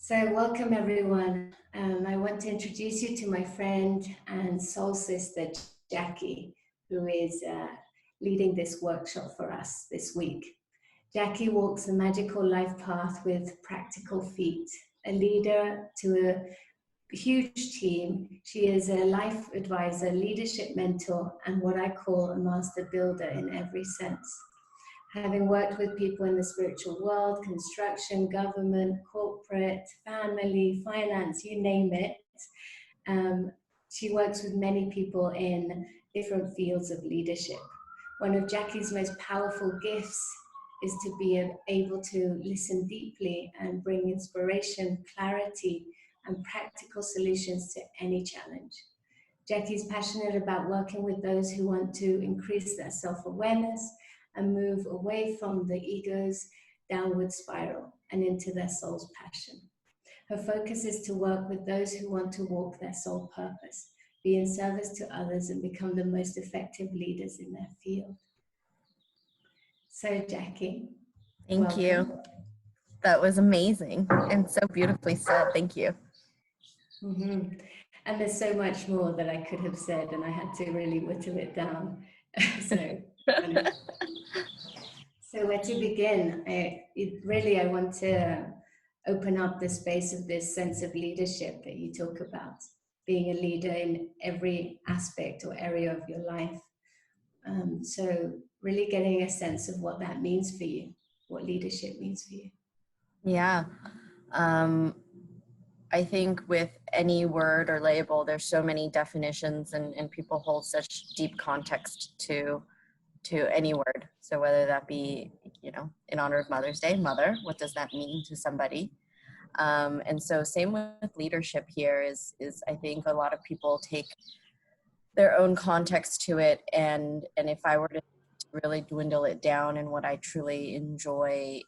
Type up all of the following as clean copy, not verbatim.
So welcome everyone. I want to introduce you to my friend and soul sister, Jackie, who is leading this workshop for us this week. Jackie walks the magical life path with practical feet, a leader to a huge team. She is a life advisor, leadership mentor, and what I call a master builder in every sense. Having worked with people in the spiritual world, construction, government, corporate, family, finance, you name it, she works with many people in different fields of leadership. One of Jackie's most powerful gifts is to be able to listen deeply and bring inspiration, clarity, and practical solutions to any challenge. Jackie's passionate about working with those who want to increase their self-awareness and move away from the ego's downward spiral and into their soul's passion. Her focus is to work with those who want to walk their soul purpose, be in service to others, and become the most effective leaders in their field. So, Jackie, Thank you. That was amazing and so beautifully said. Thank you. And there's so much more that I could have said, and I had to really whittle it down. So where to begin? I want to open up the space of this sense of leadership that you talk about, being a leader in every aspect or area of your life. So really getting a sense of what that means for you, what leadership means for you. Yeah. I think with any word or label, there's so many definitions and people hold such deep context to any word. So whether that be, in honor of Mother's Day, mother, what does that mean to somebody? And so same with leadership here is I think a lot of people take their own context to it. And if I were to really dwindle it down and what I truly enjoy,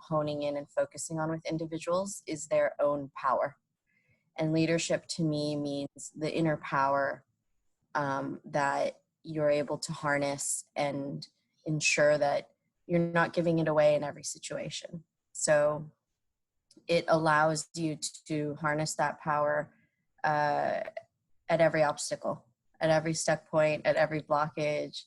honing in and focusing on with individuals is their own power. And leadership to me means the inner power that you're able to harness and ensure that you're not giving it away in every situation. So it allows you to harness that power at every obstacle, at every stuck point, at every blockage,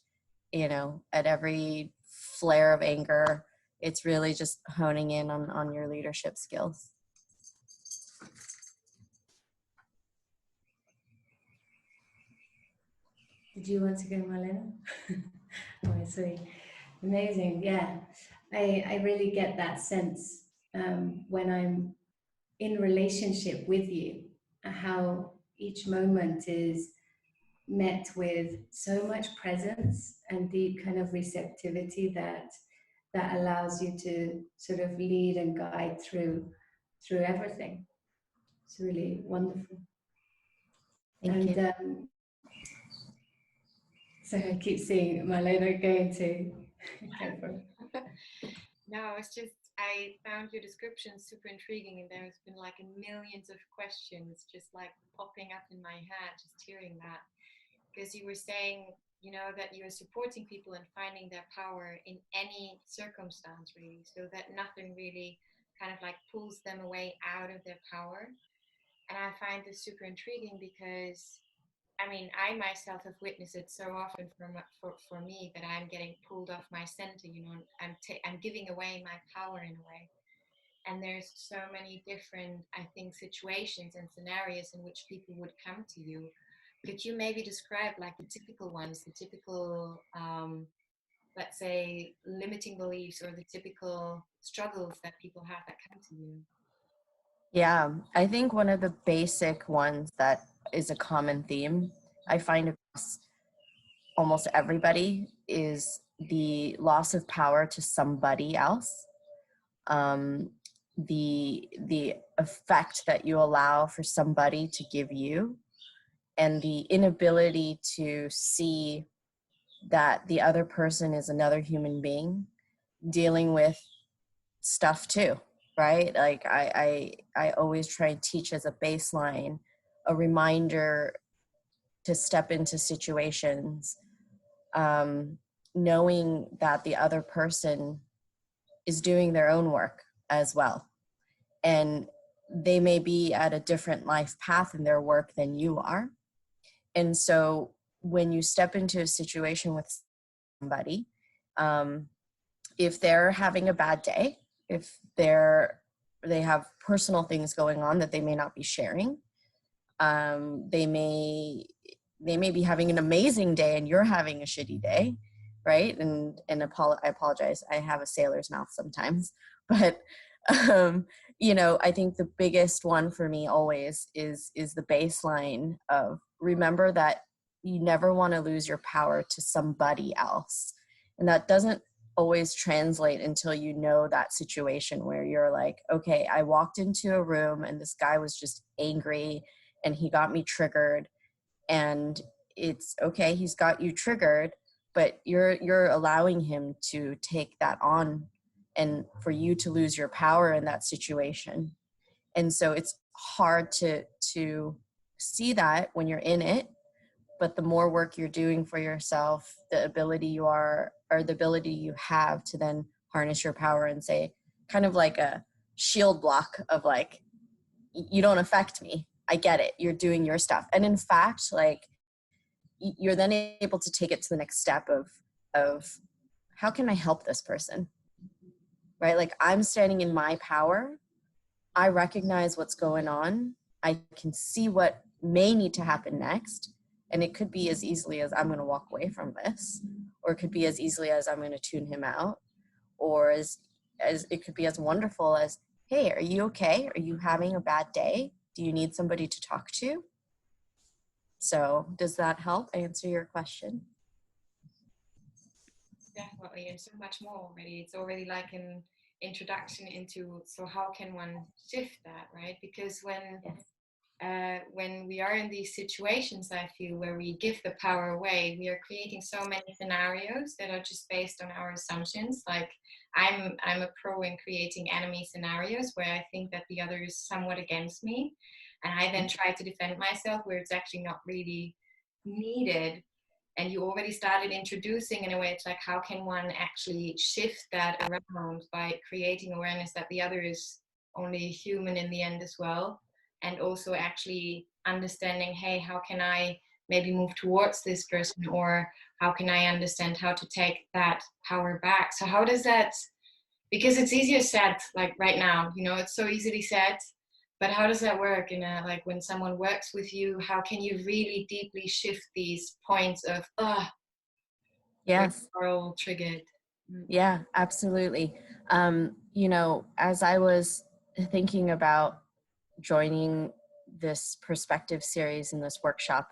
at every flare of anger. It's really just honing in on your leadership skills. Did you want to go, Marlena? Oh, sorry. Amazing. Yeah, I really get that sense when I'm in relationship with you, how each moment is met with so much presence and deep kind of receptivity that allows you to sort of lead and guide through everything. It's really wonderful. Thank you. So I keep seeing Marlena going to go for it. No, it's just I found your description super intriguing, and there's been like millions of questions just like popping up in my head just hearing that, because you were saying that you're supporting people and finding their power in any circumstance really, so that nothing really kind of like pulls them away out of their power. And I find this super intriguing because I myself have witnessed it so often for me that I'm getting pulled off my center, I'm giving away my power in a way. And there's so many different, I think, situations and scenarios in which people would come to you. Could you maybe describe like the typical ones, the typical, let's say, limiting beliefs or the typical struggles that people have that come to you? Yeah, I think one of the basic ones that is a common theme I find across almost everybody is the loss of power to somebody else. The effect that you allow for somebody to give you, and the inability to see that the other person is another human being dealing with stuff too, right? Like I always try and teach as a baseline, a reminder to step into situations, knowing that the other person is doing their own work as well. And they may be at a different life path in their work than you are. And so when you step into a situation with somebody, if they're having a bad day, if they have personal things going on that they may not be sharing, they may be having an amazing day and you're having a shitty day, right? I apologize, I have a sailor's mouth sometimes, but I think the biggest one for me always is the baseline of, remember that you never want to lose your power to somebody else. And that doesn't always translate until you know that situation where you're like, okay, I walked into a room and this guy was just angry and he got me triggered, and it's okay, he's got you triggered, but you're allowing him to take that on and for you to lose your power in that situation. And so it's hard to see that when you're in it, but the more work you're doing for yourself, the ability you have to then harness your power and say, kind of like a shield block of like, you don't affect me. I get it. You're doing your stuff. And in fact, like, you're then able to take it to the next step of how can I help this person? Right? Like, I'm standing in my power. I recognize what's going on. I can see what may need to happen next. And it could be as easily as, I'm going to walk away from this, or it could be as easily as, I'm going to tune him out, or as it could be as wonderful as, hey, are you okay? Are you having a bad day? Do you need somebody to talk to? So does that help answer your question? Definitely, and so much more already. It's already like an introduction into, so how can one shift that, right? Because when we are in these situations, I feel, where we give the power away, we are creating so many scenarios that are just based on our assumptions. Like, I'm a pro in creating enemy scenarios where I think that the other is somewhat against me, and I then try to defend myself where it's actually not really needed. And you already started introducing, in a way, it's like, how can one actually shift that around by creating awareness that the other is only human in the end as well, and also actually understanding, hey, how can I maybe move towards this person, or how can I understand how to take that power back? So how does that, because it's easier said, like right now, it's so easily said, but how does that work in like when someone works with you? How can you really deeply shift these points of, yes, are all triggered? Yeah, absolutely. As I was thinking about joining this perspective series in this workshop,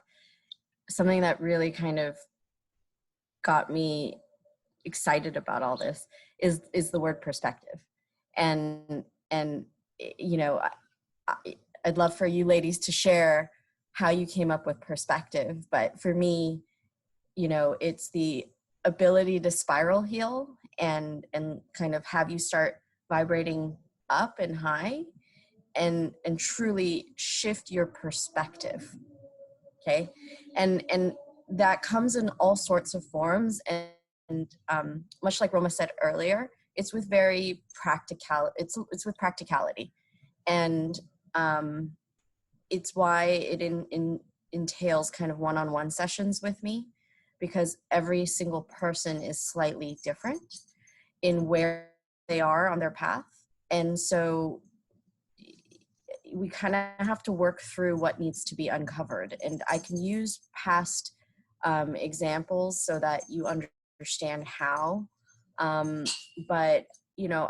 something that really kind of got me excited about all this is the word perspective. And I'd love for you ladies to share how you came up with perspective. But for me, it's the ability to spiral heal and kind of have you start vibrating up and high and truly shift your perspective. Okay. And that comes in all sorts of forms. And much like Roma said earlier, it's with very it's with practicality. And it's why it entails kind of one-on-one sessions with me, because every single person is slightly different in where they are on their path. And so we kind of have to work through what needs to be uncovered. And I can use past examples so that you understand how. But,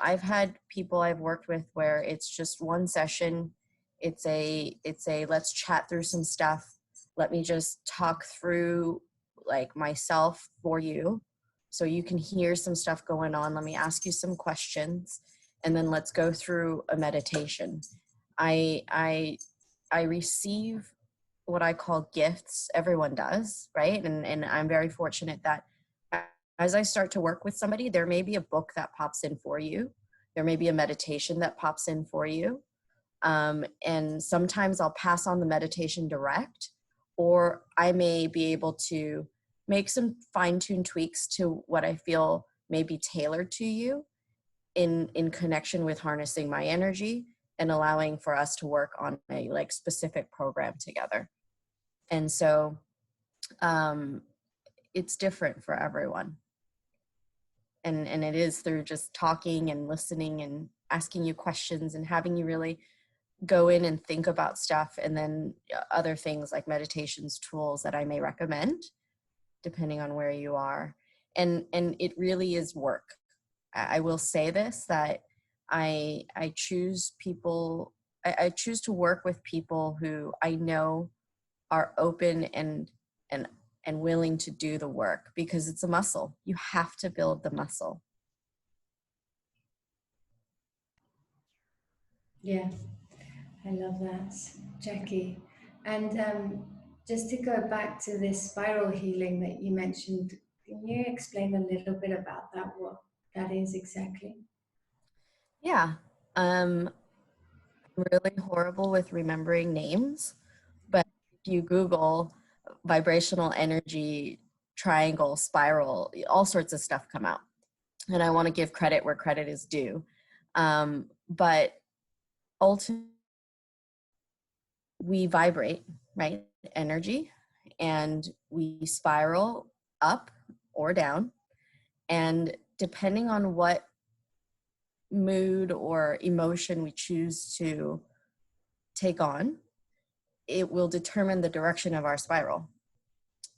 I've had people I've worked with where it's just one session. It's a let's chat through some stuff. Let me just talk through like myself for you so you can hear some stuff going on. Let me ask you some questions, and then let's go through a meditation. I receive what I call gifts. Everyone does, right? And I'm very fortunate that as I start to work with somebody, there may be a book that pops in for you. There may be a meditation that pops in for you. And sometimes I'll pass on the meditation direct, or I may be able to make some fine-tuned tweaks to what I feel may be tailored to you in connection with harnessing my energy. and allowing for us to work on a like specific program together. And so it's different for everyone. And it is through just talking and listening and asking you questions and having you really go in and think about stuff, and then other things like meditations, tools that I may recommend depending on where you are. And it really is work. I will say this, that I choose people, I choose to work with people who I know are open and willing to do the work, because it's a muscle. You have to build the muscle. Yeah, I love that, Jackie. And just to go back to this spiral healing that you mentioned, can you explain a little bit about that, what that is exactly? Yeah. I'm really horrible with remembering names, but if you Google vibrational energy, triangle, spiral, all sorts of stuff come out. And I want to give credit where credit is due. But ultimately, we vibrate, right? Energy, and we spiral up or down. And depending on what mood or emotion we choose to take on, it will determine the direction of our spiral.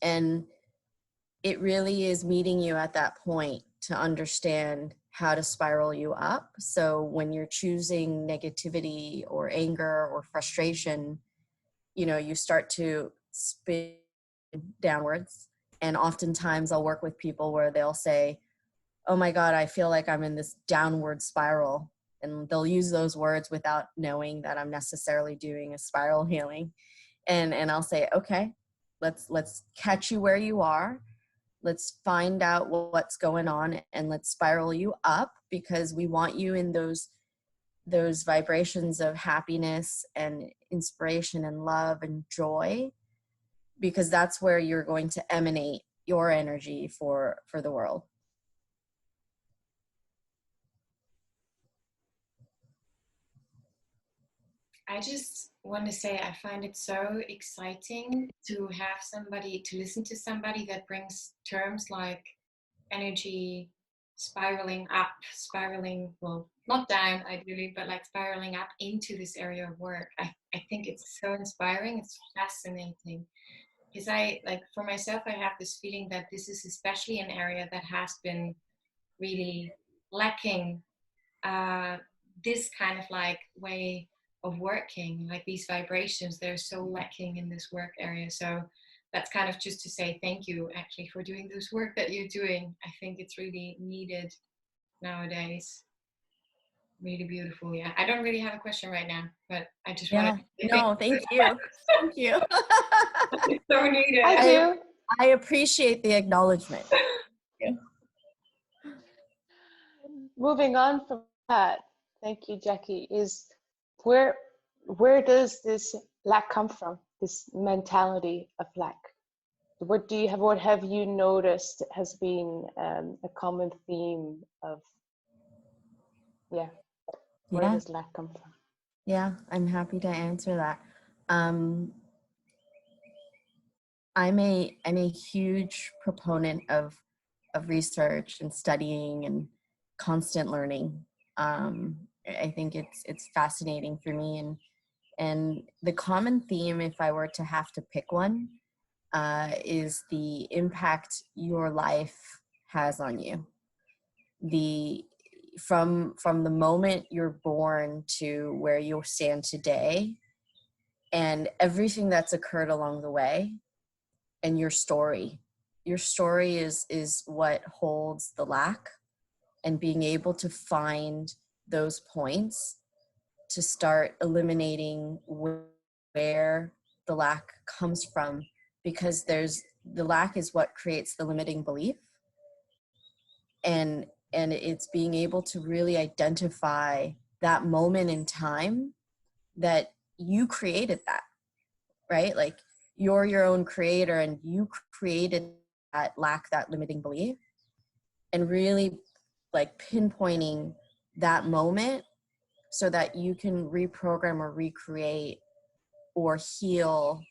And it really is meeting you at that point to understand how to spiral you up. So when you're choosing negativity or anger or frustration, you know, you start to spin downwards. And oftentimes I'll work with people where they'll say, oh my God, I feel like I'm in this downward spiral. And they'll use those words without knowing that I'm necessarily doing a spiral healing. And I'll say, okay, let's catch you where you are. Let's find out what's going on, and let's spiral you up, because we want you in those vibrations of happiness and inspiration and love and joy, because that's where you're going to emanate your energy for the world. I just want to say I find it so exciting to have somebody, to listen to somebody that brings terms like energy spiraling up, spiraling, well, not down ideally, but like spiraling up into this area of work. I think it's so inspiring. It's fascinating. Because I, like, for myself, I have this feeling that this is especially an area that has been really lacking this kind of like way of working, like these vibrations, they're so lacking in this work area. So that's kind of just to say thank you actually for doing this work that you're doing. I think it's really needed nowadays. Really beautiful. Yeah, I don't really have a question right now, but I just wanted to say no, thank you. Thank you. it's so needed. I do. I appreciate the acknowledgement. Moving on from that, thank you, Jackie, is where does this lack come from, this mentality of lack? What have you noticed has been a common theme of, where does lack come from? Yeah, I'm happy to answer that. I'm a huge proponent of research and studying and constant learning. I think it's fascinating for me, and the common theme, if I were to have to pick one, is the impact your life has on you. From the moment you're born to where you stand today, and everything that's occurred along the way, and your story is what holds the lack. And being able to find those points to start eliminating where the lack comes from, because the lack is what creates the limiting belief. And it's being able to really identify that moment in time that you created that, right? Like, you're your own creator, and you created that lack, that limiting belief, and really like pinpointing that moment so that you can reprogram or recreate or heal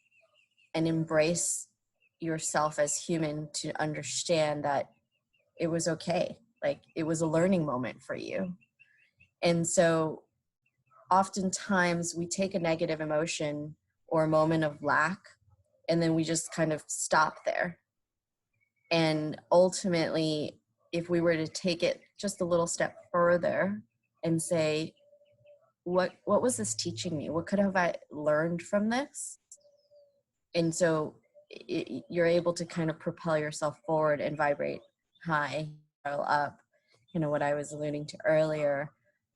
and embrace yourself as human, to understand that it was okay. Like, it was a learning moment for you. And so oftentimes we take a negative emotion or a moment of lack, and then we just kind of stop there. And ultimately, if we were to take it just a little step further and say, what was this teaching me? What could have I learned from this? And so you're able to kind of propel yourself forward and vibrate high, up, what I was alluding to earlier.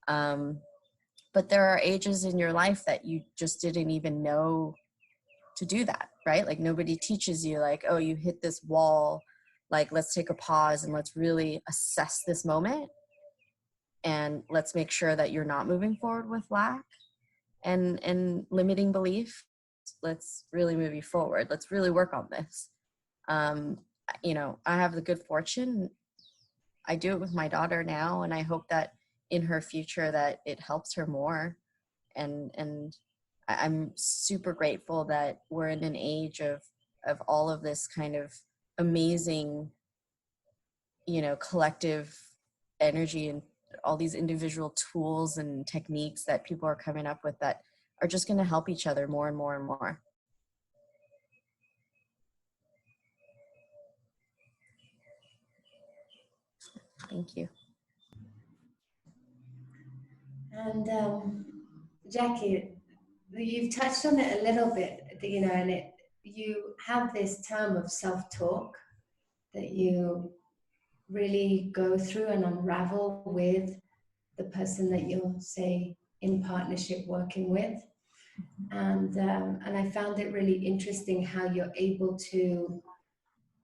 But there are ages in your life that you just didn't even know to do that, right? Like, nobody teaches you, like, oh, you hit this wall, like, let's take a pause and let's really assess this moment. And let's make sure that you're not moving forward with lack and limiting belief. Let's really move you forward. Let's really work on this. I have the good fortune. I do it with my daughter now, and I hope that in her future that it helps her more. And I'm super grateful that we're in an age of all of this kind of amazing, collective energy, and all these individual tools and techniques that people are coming up with that are just going to help each other more and more and more. Thank you. And Jackie, you've touched on it a little bit, and you have this term of self-talk that you really go through and unravel with the person that you're, say, in partnership working with. And I found it really interesting how you're able to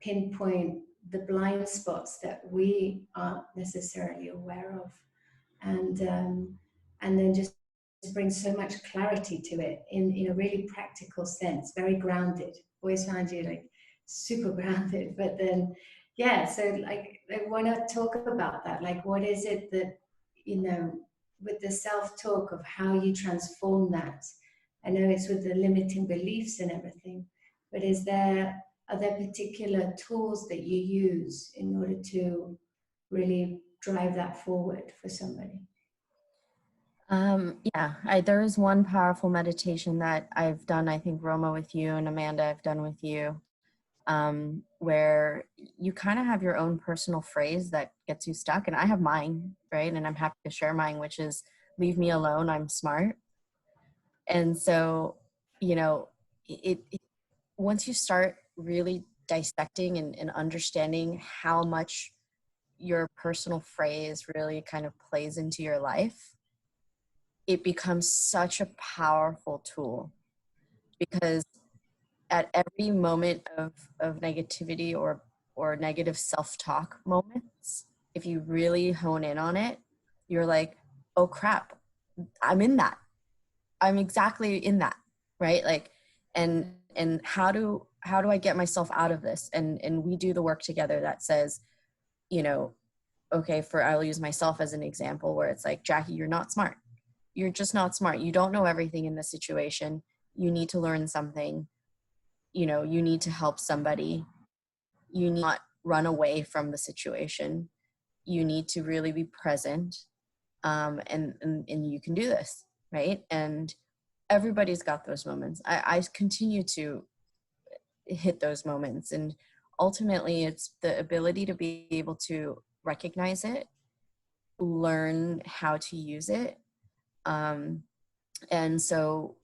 pinpoint the blind spots that we aren't necessarily aware of, and then just bring so much clarity to it in a really practical sense, very grounded. Always found you like super grounded, but then so like I want to talk about that. Like, what is it that, with the self-talk, of how you transform that? I know it's with the limiting beliefs and everything, but are there particular tools that you use in order to really drive that forward for somebody? There is one powerful meditation that I've done, I think, Roma, with you, and Amanda, I've done with you, where you kind of have your own personal phrase that gets you stuck. And I have mine, right? And I'm happy to share mine, which is, leave me alone, I'm smart. And so, once you start really dissecting and understanding how much your personal phrase really kind of plays into your life, it becomes such a powerful tool. Because at every moment of negativity or negative self-talk moments, if you really hone in on it, you're like, oh crap, I'm in that. I'm exactly in that, right? Like, and how do I get myself out of this? And we do the work together that says, okay, I'll use myself as an example, where it's like, Jackie, you're not smart. You're just not smart. You don't know everything in this situation. You need to learn something. You need to help somebody. You need not run away from the situation. You need to really be present. And you can do this, right? And everybody's got those moments. I continue to hit those moments. And ultimately, it's the ability to be able to recognize it, learn how to use it. And so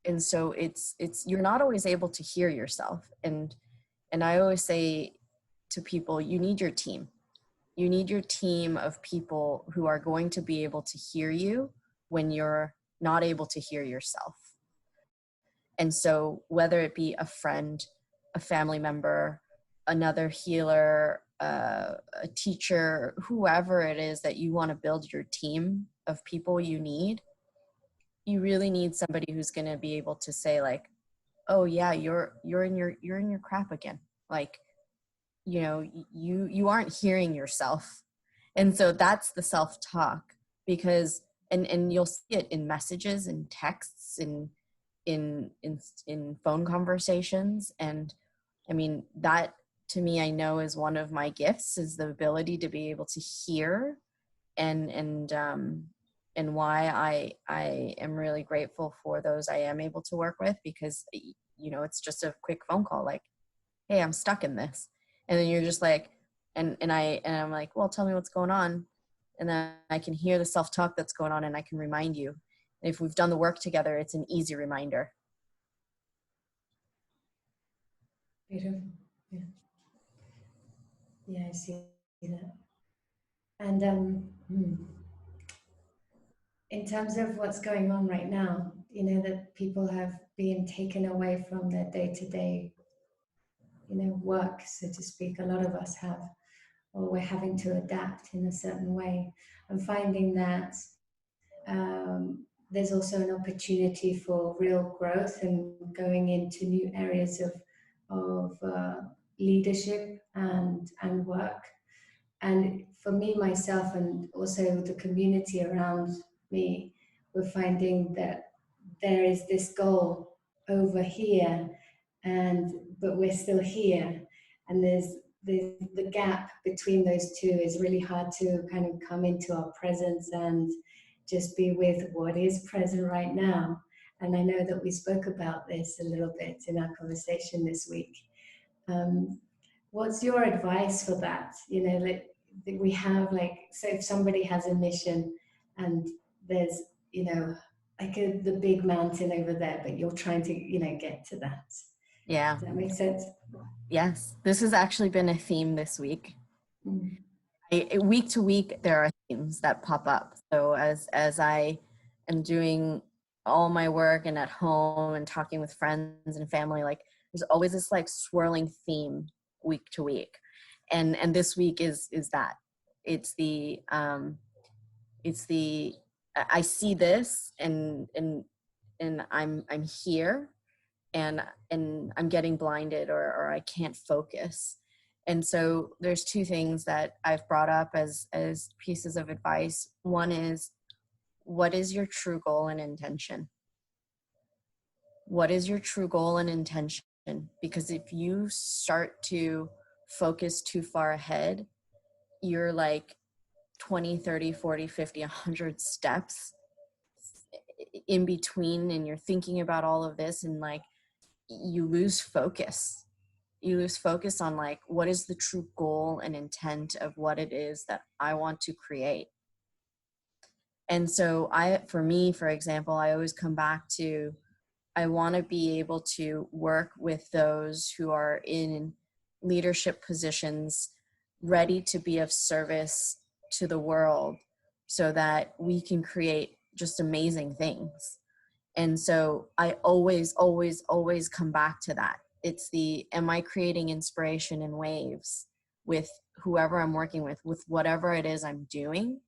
it's you're not always able to hear yourself. And I always say to people, you need your team. You need your team of people who are going to be able to hear you when you're not able to hear yourself. And so whether it be a friend, a family member, another healer, a teacher, whoever it is that you want to build your team of people, you really need somebody who's going to be able to say, like, oh yeah, you're in your crap again. Like, you aren't hearing yourself. And so that's the self-talk, because and you'll see it in messages and texts and in phone conversations. And I mean, that to me, I know is one of my gifts, is the ability to be able to hear, and why I am really grateful for those I am able to work with, because, you know, it's just a quick phone call like, hey, I'm stuck in this. And then you're just like, and I'm like, well, tell me what's going on. And then I can hear the self-talk that's going on, and I can remind you. And if we've done the work together, it's an easy reminder. Beautiful. Yeah. Yeah, I see that. And in terms of what's going on right now, you know, that people have been taken away from their day-to-day, you know, work, so to speak. A lot of us have, or we're having to adapt in a certain way. I'm finding that there's also an opportunity for real growth and going into new areas of leadership and work. And for me, myself, and also the community around me, we're finding that there is this goal over here, but we're still here. And there's the gap between those two is really hard to kind of come into our presence and just be with what is present right now. And I know that we spoke about this a little bit in our conversation this week. What's your advice for that? You know, like we have, like, so if somebody has a mission and there's, you know, like the big mountain over there, but you're trying to, you know, get to that. Yeah. Does that make sense? Yes. This has actually been a theme this week. Mm. Week to week, there are themes that pop up. So as I am doing all my work and at home and talking with friends and family, like there's always this like swirling theme week to week. And this week is that. It's the I see this and I'm here and I'm getting blinded, or I can't focus. And so there's two things that I've brought up as pieces of advice. One is, what is your true goal and intention? What is your true goal and intention? Because if you start to focus too far ahead, you're like 20, 30, 40, 50, 100 steps in between, and you're thinking about all of this, and like you lose focus. You lose focus on like, what is the true goal and intent of what it is that I want to create. And so for me, for example, I always come back to, I want to be able to work with those who are in leadership positions, ready to be of service to the world, so that we can create just amazing things. And so I always, always, always come back to that. It's am I creating inspiration in waves with whoever I'm working with whatever it is I'm doing,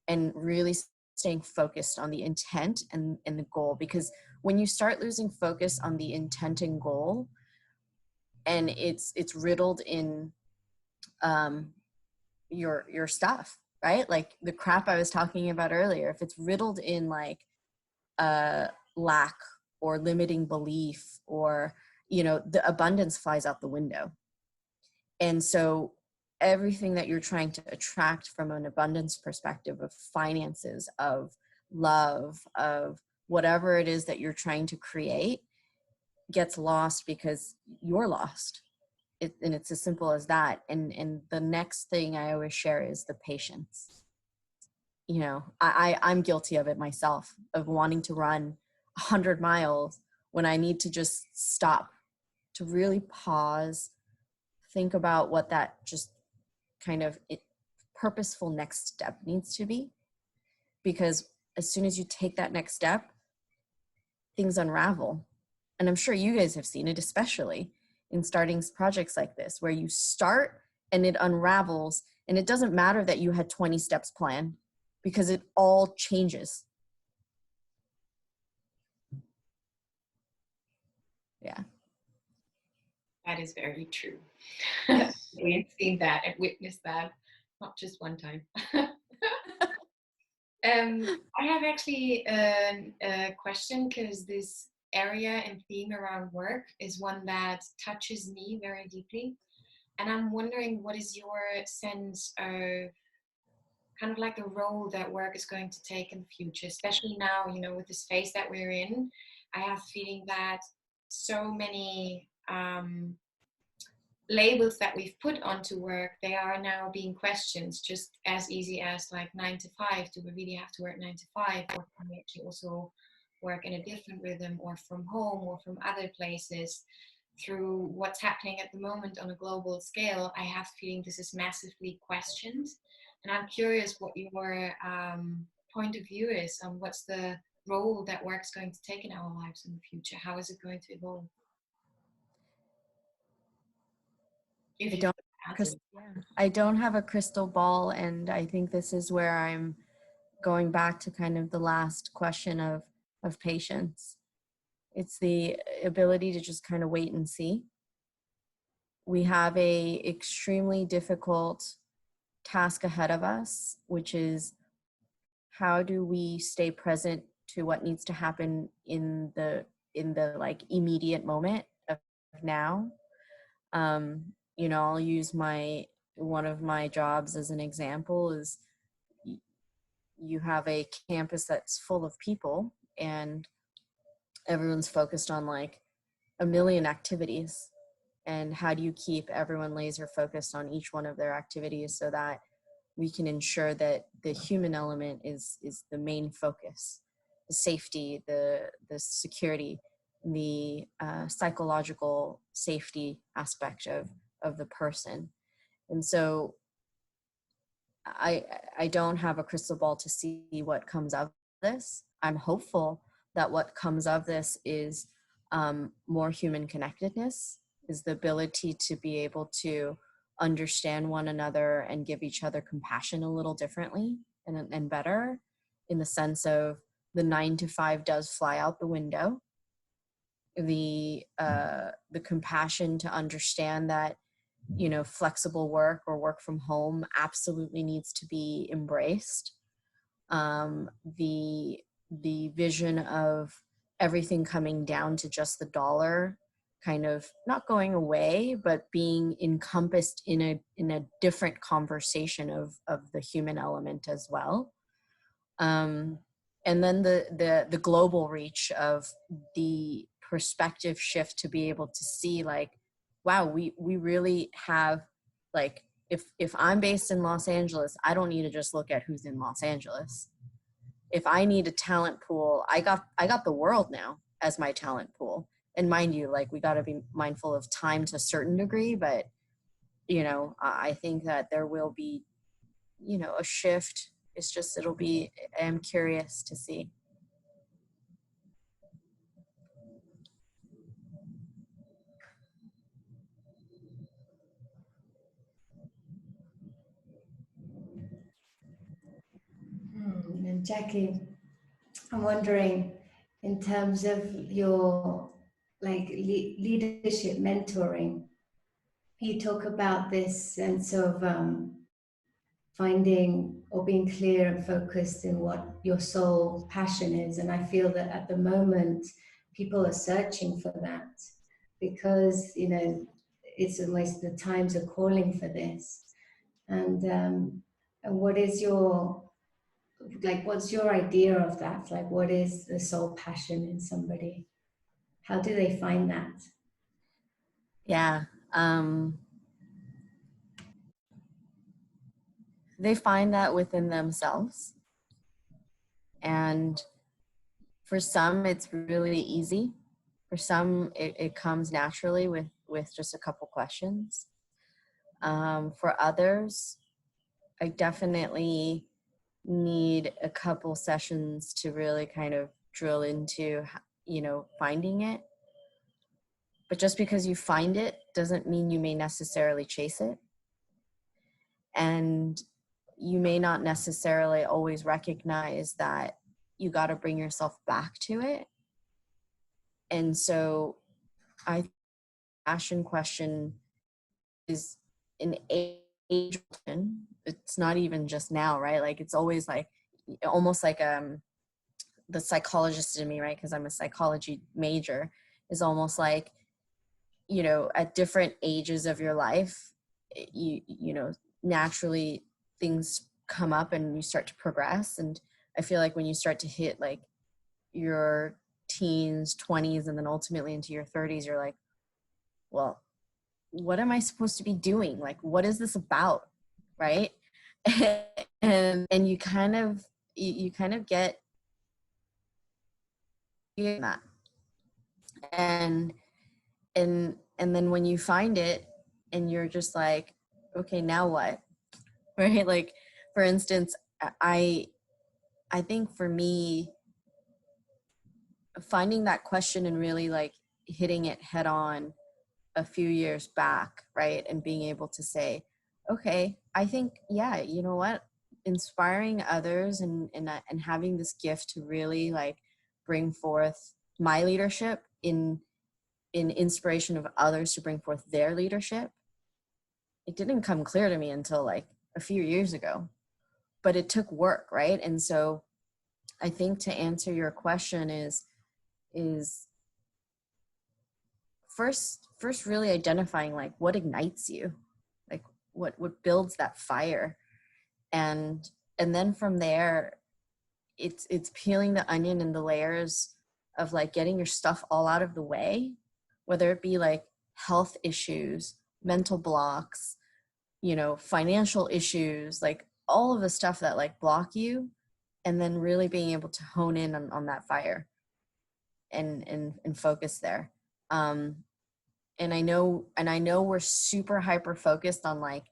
and really staying focused on the intent and the goal. Because when you start losing focus on the intent and goal, and it's riddled in your stuff, right? Like the crap I was talking about earlier, if it's riddled in like lack or limiting belief, or, you know, the abundance flies out the window. And so everything that you're trying to attract from an abundance perspective, of finances, of love, of whatever it is that you're trying to create, gets lost because you're lost. And it's as simple as that. And the next thing I always share is the patience. You know, I'm guilty of it myself, of wanting to run 100 miles when I need to just stop, to really pause, think about what that just kind of purposeful next step needs to be. Because as soon as you take that next step, things unravel. And I'm sure you guys have seen it, especially in starting projects like this, where you start and it unravels, and it doesn't matter that you had 20 steps planned, because it all changes. Yeah. That is very true. We have seen that and witnessed that, not just one time. I have actually a question, because this area and theme around work is one that touches me very deeply. And I'm wondering, what is your sense of kind of like the role that work is going to take in the future, especially now, with the space that we're in? I have a feeling that so many labels that we've put onto work, they are now being questioned, just as easy as like 9 to 5. Do we really have to work 9 to 5, or can we actually also work in a different rhythm, or from home, or from other places? Through what's happening at the moment on a global scale, I have a feeling this is massively questioned, and I'm curious what your point of view is on what's the role that work is going to take in our lives in the future. How is it going to evolve? If you I don't have a crystal ball, and I think this is where I'm going back to kind of the last question of patience. It's the ability to just kind of wait and see. We have a extremely difficult task ahead of us, which is, how do we stay present to what needs to happen in the like immediate moment of now. I'll use one of my jobs as an example. Is you have a campus that's full of people, and everyone's focused on like a million activities, and how do you keep everyone laser focused on each one of their activities so that we can ensure that the human element is the main focus, the safety, the security, the psychological safety aspect of the person. And so I don't have a crystal ball to see what comes of this. I'm hopeful that what comes of this is more human connectedness, is the ability to be able to understand one another and give each other compassion a little differently and better, in the sense of the 9 to 5 does fly out the window. The compassion to understand that, flexible work or work from home absolutely needs to be embraced. The vision of everything coming down to just the dollar, kind of not going away, but being encompassed in a different conversation of the human element as well. And then the global reach of the perspective shift to be able to see like, wow, we really have, like, if I'm based in Los Angeles, I don't need to just look at who's in Los Angeles. If I need a talent pool, I got the world now as my talent pool. And mind you, like, we got to be mindful of time to a certain degree, but I think that there will be, a shift. It's just, I'm curious to see. And Jackie, I'm wondering, in terms of your leadership mentoring, you talk about this sense of finding or being clear and focused in what your soul passion is. And I feel that at the moment, people are searching for that, because, it's almost the times are calling for this. And what is what's your idea of that? Like, what is the soul passion in somebody? How do they find that? Yeah. They find that within themselves. And for some, it's really easy. For some, it comes naturally with just a couple questions. For others, I definitely need a couple sessions to really kind of drill into, finding it. But just because you find it doesn't mean you may necessarily chase it. And you may not necessarily always recognize that you got to bring yourself back to it. And so I think the passion question is an age. It's not even just now, right? Like, it's always like, almost like the psychologist in me, right? Because I'm a psychology major, is almost like, you know, at different ages of your life, you know, naturally things come up and you start to progress. And I feel like when you start to hit like your teens, 20s, and then ultimately into your 30s, you're like, well, what am I supposed to be doing? Like, what is this about? Right. and you kind of get that. And then when you find it and you're just like, okay, now what? Right? Like, for instance, I think for me, finding that question and really like hitting it head on a few years back, right? And being able to say, okay, I think, yeah, you know what? Inspiring others and having this gift to really like bring forth my leadership in inspiration of others to bring forth their leadership. It didn't come clear to me until like a few years ago, but it took work, right? And so I think to answer your question is first really identifying like what ignites you, like what builds that fire, and then from there it's peeling the onion and the layers of like getting your stuff all out of the way, whether it be like health issues, mental blocks, you know, financial issues, like all of the stuff that like block you, and then really being able to hone in on that fire and focus there. And I know we're super hyper focused on like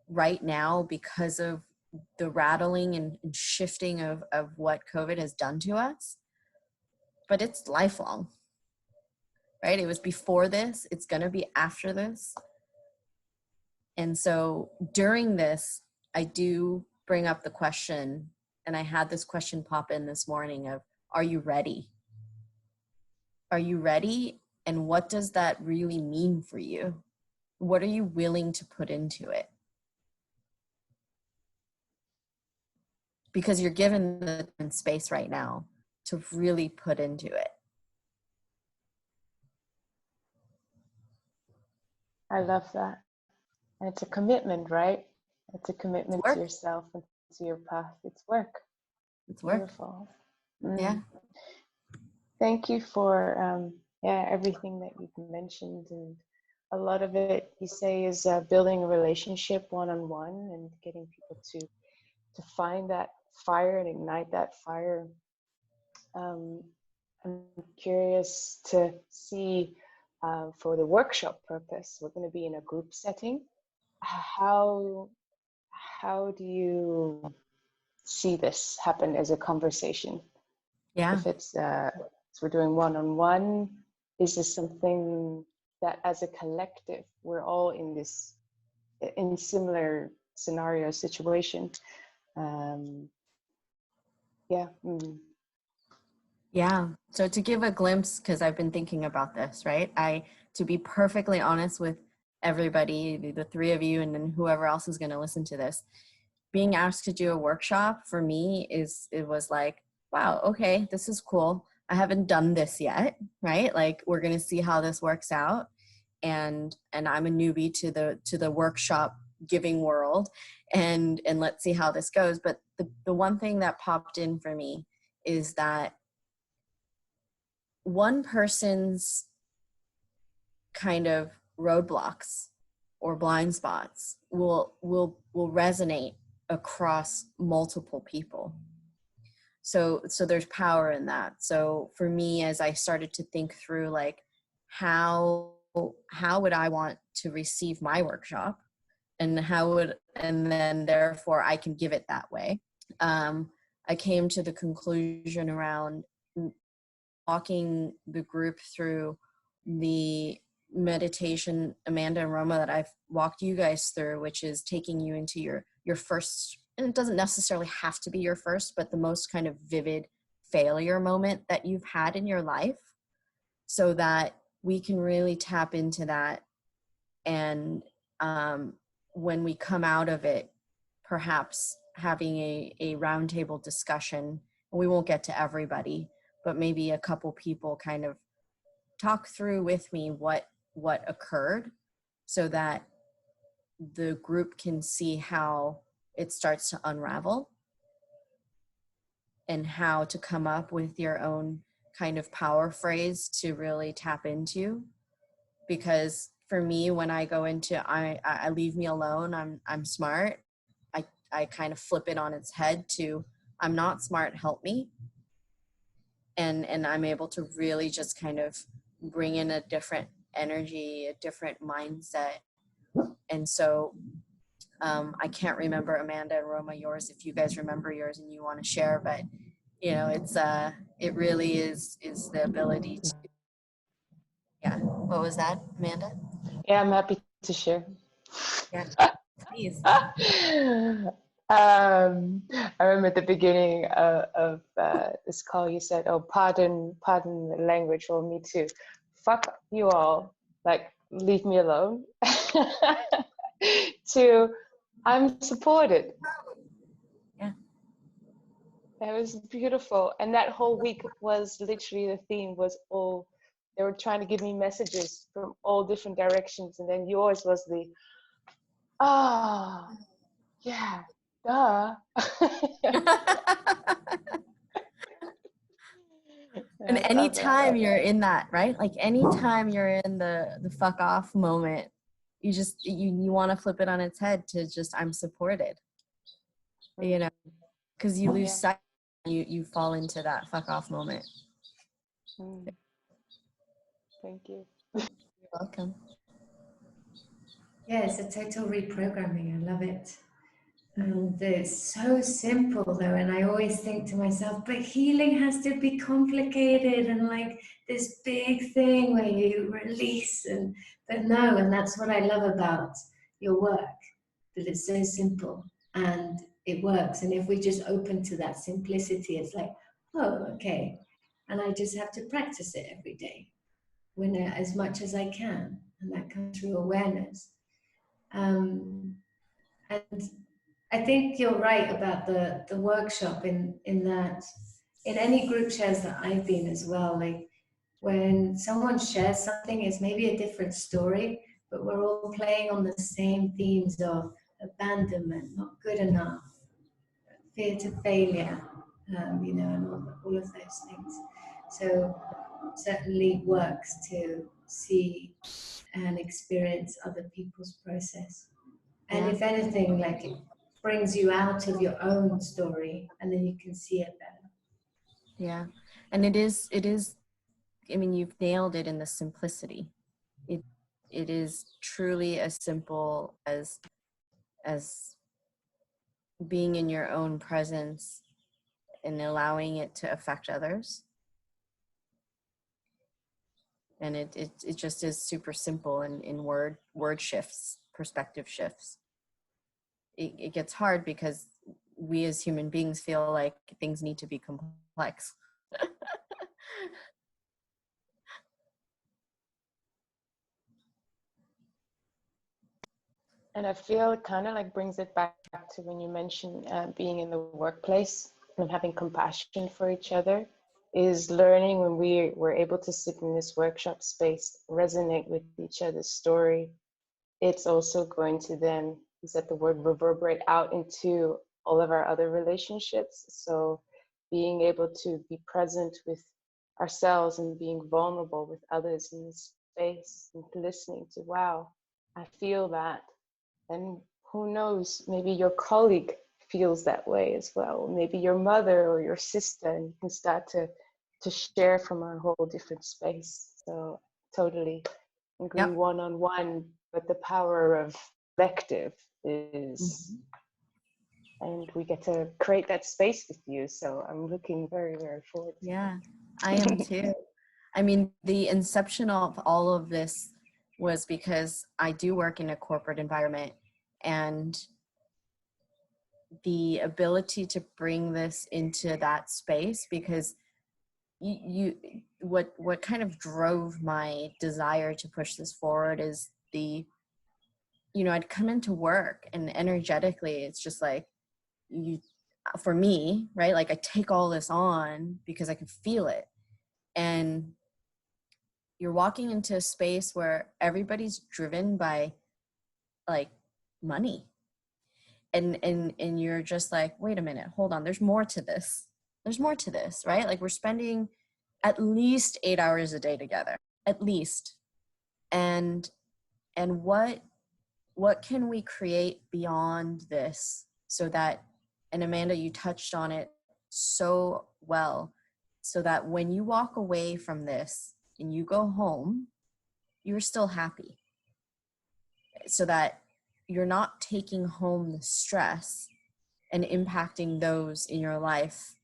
right now because of the rattling and shifting of what COVID has done to us, but it's lifelong, right? It was before this, it's going to be after this. And so during this, I do bring up the question, and I had this question pop in this morning of, are you ready? Are you ready? And what does that really mean for you? What are you willing to put into it? Because you're given the space right now to really put into it. I love that. And it's a commitment, right? It's a commitment to yourself and to your path. It's work. It's work. Beautiful. Yeah. Thank you for everything that you've mentioned, and a lot of it you say is building a relationship one-on-one and getting people to find that fire and ignite that fire. I'm curious to see for the workshop purpose, we're going to be in a group setting. How do you see this happen as a conversation? Yeah. If it's we're doing one-on-one, is this something that as a collective we're all in similar scenario situation? Yeah. So to give a glimpse, because I've been thinking about this, right? To be perfectly honest with everybody, the three of you, and then whoever else is going to listen to this, being asked to do a workshop for me it was like, wow, okay, this is cool. I haven't done this yet, right? Like, we're going to see how this works out. And I'm a newbie to the workshop giving world, and let's see how this goes. But the one thing that popped in for me is that one person's kind of roadblocks or blind spots will resonate across multiple people. So there's power in that. So for me, as I started to think through like how would I want to receive my workshop, and then therefore I can give it that way. I came to the conclusion around walking the group through the meditation, Amanda and Roma, that I've walked you guys through, which is taking you into your first, and it doesn't necessarily have to be your first, but the most kind of vivid failure moment that you've had in your life, so that we can really tap into that. And when we come out of it, perhaps having a roundtable discussion. We won't get to everybody, but maybe a couple people kind of talk through with me what occurred, so that the group can see how it starts to unravel and how to come up with your own kind of power phrase to really tap into. Because for me, when I go into I leave me alone, I'm smart, I kind of flip it on its head to I'm not smart, help me. And I'm able to really just kind of bring in a different energy, a different mindset. And so I can't remember, Amanda and Roma, yours, if you guys remember yours and you want to share, but you know, it really is the ability to, yeah. What was that, Amanda? Yeah, I'm happy to share. Yeah, please. I remember at the beginning of this call, you said, "Oh, pardon the language." Well, me too. Fuck you all. Like, leave me alone. To, I'm supported. Yeah. That was beautiful. And that whole week was literally, the theme was all, they were trying to give me messages from all different directions. And then yours was the, yeah, duh. And anytime you're in that, right? Like anytime you're in the fuck off moment, you just, you want to flip it on its head to just, I'm supported, you know, because you lose sight, you fall into that fuck off moment. Thank you. You're welcome. Yeah, it's a total reprogramming. I love it. And it's so simple though, and I always think to myself, but healing has to be complicated and like this big thing where you release, but no, and that's what I love about your work, that it's so simple and it works. And if we just open to that simplicity, it's like, oh, okay, and I just have to practice it every day, when as much as I can, and that comes through awareness. And I think you're right about the workshop in that in any group shares that I've been as well, like when someone shares something, it's maybe a different story, but we're all playing on the same themes of abandonment, not good enough, fear to failure, you know, and all of those things. So certainly works to see and experience other people's process. And if anything, like it brings you out of your own story, and then you can see it better. Yeah. And it is, I mean, you've nailed it in the simplicity. It is truly as simple as being in your own presence and allowing it to affect others. And it just is super simple in word shifts, perspective shifts. It gets hard because we as human beings feel like things need to be complex. And I feel it kind of like brings it back to when you mentioned being in the workplace and having compassion for each other, is learning when we were able to sit in this workshop space, resonate with each other's story. It's also going to then, is that the word, reverberate out into all of our other relationships. So being able to be present with ourselves and being vulnerable with others in this space and listening to, wow, I feel that. And who knows, maybe your colleague feels that way as well. Maybe your mother or your sister, and you can start to share from a whole different space. So totally agree, one-on-one, but the power of collective is, and we get to create that space with you. So I'm looking very, very forward to Yeah, I am too. I mean, the inception of all of this was because I do work in a corporate environment, and the ability to bring this into that space, because what kind of drove my desire to push this forward is I'd come into work and energetically it's just like for me, right, like I take all this on because I can feel it. And you're walking into a space where everybody's driven by like money. And you're just like, wait a minute, hold on, there's more to this. There's more to this, right? Like we're spending at least 8 hours a day together, at least. And what can we create beyond this so that, and Amanda, you touched on it so well, so that when you walk away from this and you go home, you're still happy. So that you're not taking home the stress and impacting those in your life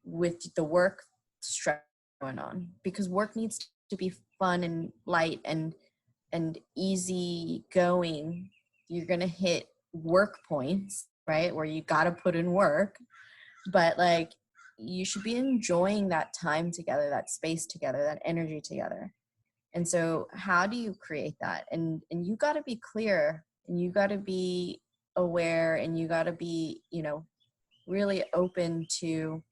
with the work stress going on, because work needs to be fun and light and easy going. You're going to hit work points, right, where you got to put in work, but like you should be enjoying that time together, that space together, that energy together. And so how do you create that? And you got to be clear, and you got to be aware, and you got to be, really open to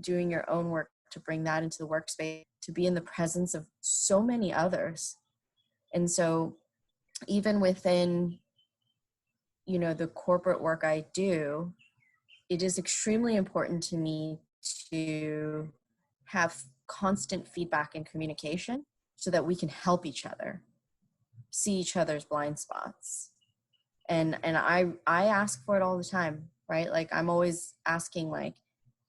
doing your own work to bring that into the workspace, to be in the presence of so many others. And so even within, the corporate work I do, it is extremely important to me to have constant feedback and communication so that we can help each other, see each other's blind spots. And I ask for it all the time, right? Like I'm always asking like,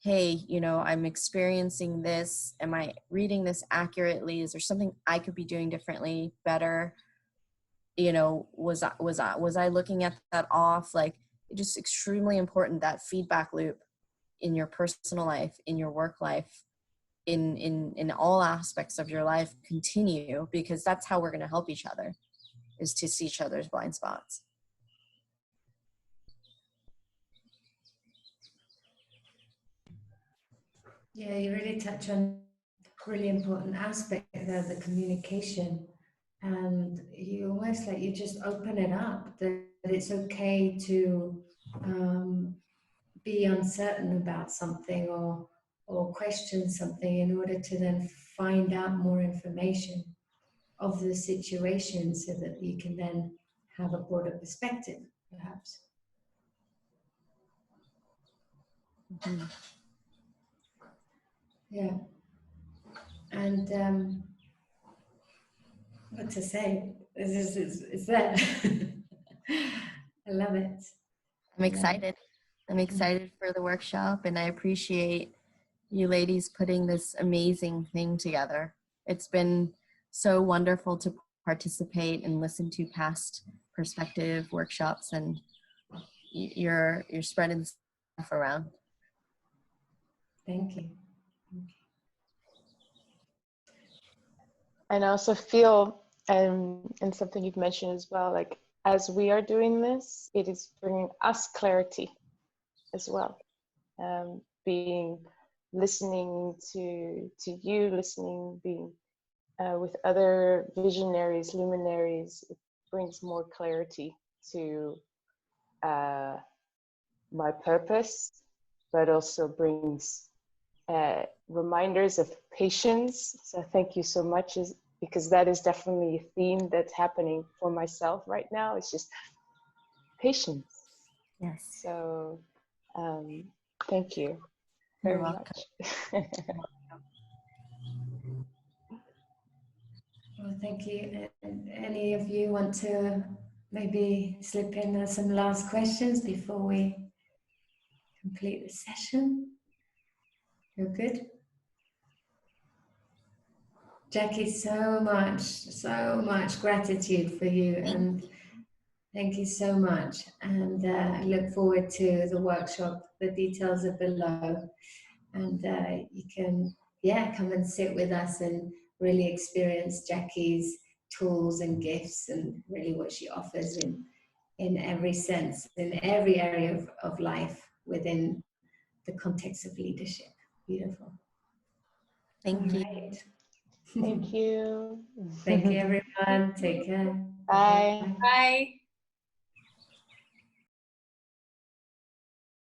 hey, I'm experiencing this. Am I reading this accurately? Is there something I could be doing differently, better? Was I looking at that off? Like it's just extremely important, that feedback loop in your personal life, in your work life, in all aspects of your life continue, because that's how we're going to help each other, is to see each other's blind spots. Yeah, you really touch on a really important aspect there, the communication. And you almost like you just open it up, that it's okay to be uncertain about something or question something in order to then find out more information of the situation so that you can then have a broader perspective, perhaps. Mm-hmm. Yeah. And what to say? It's there. I love it. I'm excited. I'm excited for the workshop, and I appreciate you ladies putting this amazing thing together. It's been so wonderful to participate and listen to past perspective workshops, and you're spreading stuff around. Thank you. And I also feel, and something you've mentioned as well, like as we are doing this, it is bringing us clarity as well. Listening to you, being with other visionaries, luminaries, it brings more clarity to my purpose, but also brings reminders of patience. So thank you so much, because that is definitely a theme that's happening for myself right now. It's just patience. Yes. So thank you very much. Well, thank you. And any of you want to maybe slip in some last questions before we complete the session? You're good? Jackie, so much gratitude for you, and thank you so much. And I look forward to the workshop. The details are below, and you can, come and sit with us and really experience Jackie's tools and gifts, and really what she offers in every sense, in every area of life within the context of leadership. Beautiful. Thank you. Right. Thank you. Thank you, everyone. Take care. Bye. Bye.